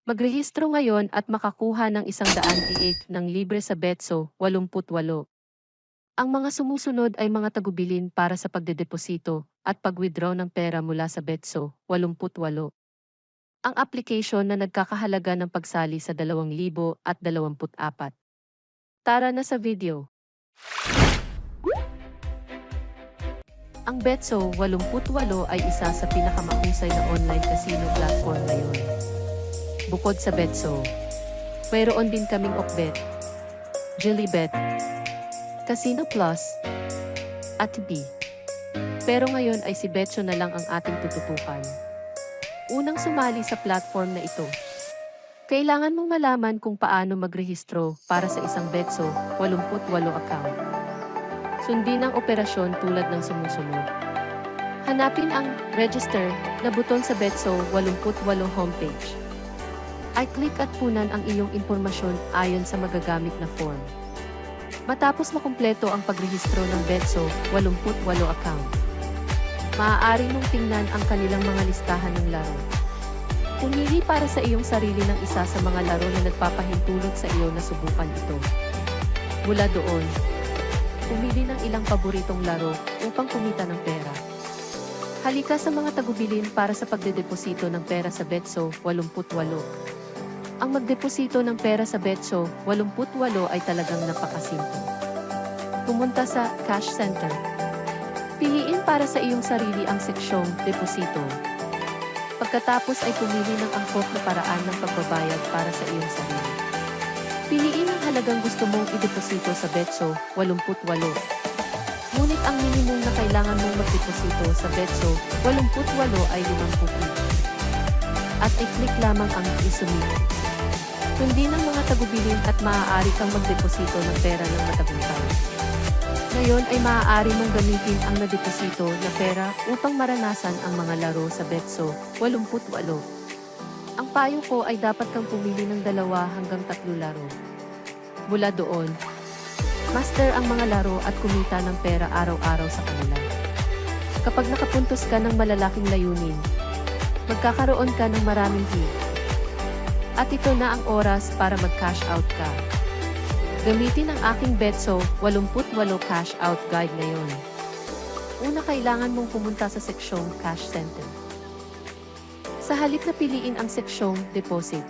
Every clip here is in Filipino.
Magrehistro ngayon at makakuha ng 100 ng libre sa Betso, 88. Ang mga sumusunod ay mga tagubilin para sa pagdedeposito at pag-withdraw ng pera mula sa Betso, 88. Ang application na nagkakahalaga ng pagsali sa 2,024. Tara na sa video. Ang Betso 88 ay isa sa pinakamahusay na online casino platform ngayon. Bukod sa Betso, mayroon din kaming Okbet, Jillybet, Casino Plus, at B. Pero ngayon ay si Betso na lang ang ating tututukan. Unang sumali sa platform na ito. Kailangan mong malaman kung paano magrehistro para sa isang Betso 88 account. Sundin ang operasyon tulad ng sumusunod. Hanapin ang Register na buton sa Betso 88 homepage. I-click at punan ang iyong impormasyon ayon sa magagamit na form. Matapos makumpleto ang pagrehistro ng Betso 88 account, maaari mong tingnan ang kanilang mga listahan ng laro. Pumili para sa iyong sarili ng isa sa mga laro na nagpapahintulot sa iyo na subukan ito. Mula doon, pumili ng ilang paboritong laro upang kumita ng pera. Halika sa mga tagubilin para sa pagdedeposito ng pera sa Betso 88. Ang magdeposito ng pera sa Betso 88 ay talagang napakasimple. Pumunta sa Cash Center. Piliin para sa iyong sarili ang seksyong Deposito. Pagkatapos ay pumili ng angkop na paraan ng pagbabayad para sa iyong sarili. Piliin ang halagang gusto mong ideposito sa Betso 88. Ngunit ang minimum na kailangan mong magdeposito sa Betso 88 ay 50. At i-click lamang ang isumit. Kundi ng mga tagubilin at maaari kang magdeposito ng pera ng matagumpay. Ngayon ay maaari mong gamitin ang nadeposito na pera upang maranasan ang mga laro sa Betso 88. Ang payo ko ay dapat kang pumili ng 2 hanggang 3 laro. Mula doon, master ang mga laro at kumita ng pera araw-araw sa kanila. Kapag nakapuntos ka ng malalaking layunin, magkakaroon ka ng maraming hit. At ito na ang oras para mag-cash out ka. Gamitin ang aking Betso 88 cash out guide ngayon. Una, kailangan mong pumunta sa seksyong Cash Center. Sa halip na piliin ang seksyong Deposit,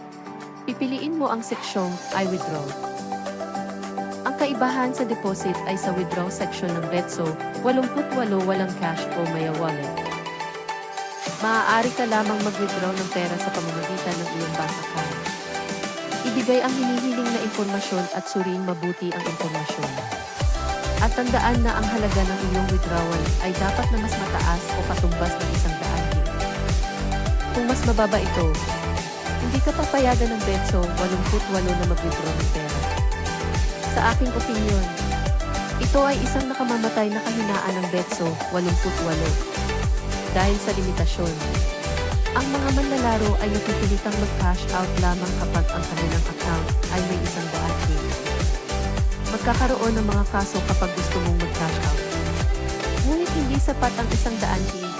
pipiliin mo ang seksyong I Withdraw. Ang kaibahan sa deposit ay sa withdraw section ng Betso 88 walang cash o maya wallet. Maaari ka lamang mag-withdraw ng pera sa pamamagitan ng iyong bank account. Ibigay ang hinihiling na impormasyon at suriin mabuti ang impormasyon. At tandaan na ang halaga ng iyong withdrawal ay dapat na mas mataas o patumbas ng 100 hit. Kung mas mababa ito, hindi ka papayagan ng Betso 88 na mag-withdraw ng pera. Sa aking opinyon, ito ay isang nakamamatay na kahinaan ng Betso 88. Dahil sa limitasyon, ang mga manlalaro ay napipilitang mag-cash out lamang kapag ang kanilang account ay may 100 hit. Magkakaroon ng mga kaso kapag gusto mong mag-cash out. Ngunit hindi sapat ang 100 hit.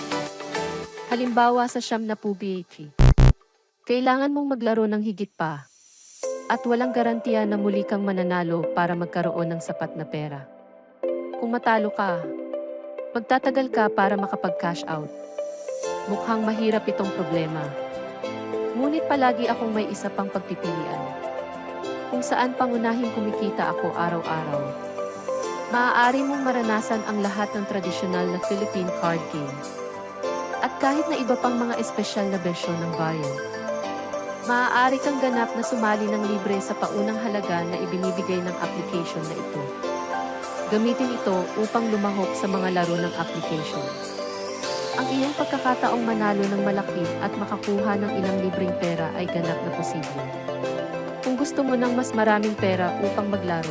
Halimbawa sa 70 BHP. Kailangan mong maglaro ng higit pa. At walang garantiya na muli kang mananalo para magkaroon ng sapat na pera. Kung matalo ka, magtatagal ka para makapag-cash out. Mukhang mahirap itong problema. Ngunit palagi akong may isa pang pagpipilian. Kung saan pangunahing kumikita ako araw-araw. Maaari mong maranasan ang lahat ng tradisyonal na Philippine card game. At kahit na iba pang mga espesyal na bersyon ng variant. Maaari kang ganap na sumali ng libre sa paunang halaga na ibinibigay ng application na ito. Gamitin ito upang lumahok sa mga laro ng application. Ang iyong pagkakataong manalo ng malaki at makakuha ng ilang libreng pera ay ganap na posible. Kung gusto mo ng mas maraming pera upang maglaro,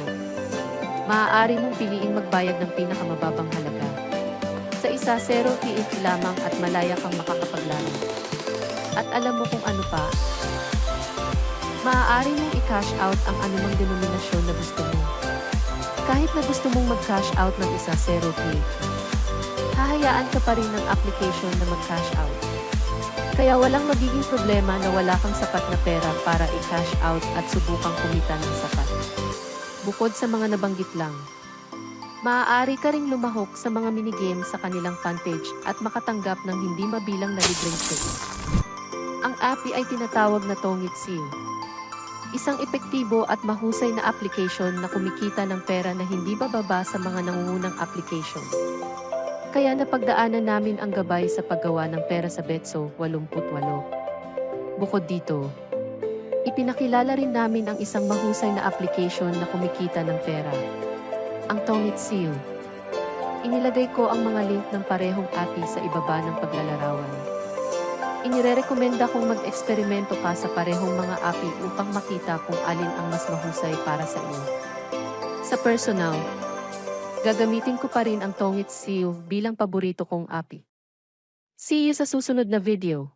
maaari mong piliing magbayad ng pinakamababang halaga. Sa isa 0 TF lamang at malaya kang makakapaglaro. At alam mo kung ano pa? Maaari mong i-cash out ang anumang denominasyon na gusto mo. Kahit na gusto mong mag-cash out ng isa 0 TF, hahayaan ka pa rin ng application na mag-cash out. Kaya walang magiging problema na wala kang sapat na pera para i-cash out at subukang kumita ng sapat. Bukod sa mga nabanggit lang, maaari ka ring lumahok sa mga minigame sa kanilang fanpage at makatanggap ng hindi mabilang na libreng tips. Ang API ay tinatawag na Tongitsu. Isang epektibo at mahusay na application na kumikita ng pera na hindi bababa sa mga nangungunang application. Kaya napagdaanan namin ang gabay sa paggawa ng pera sa Betso 88. Bukod dito, ipinakilala rin namin ang isang mahusay na application na kumikita ng pera, ang Tongitsu. Inilagay ko ang mga link ng parehong API sa ibaba ng paglalarawan. Inirerekomenda kong mag-eksperimento ka sa parehong mga API upang makita kung alin ang mas mahusay para sa iyo. Sa personal, gagamitin ko pa rin ang Tongitsu bilang paborito kong API. See you sa susunod na video.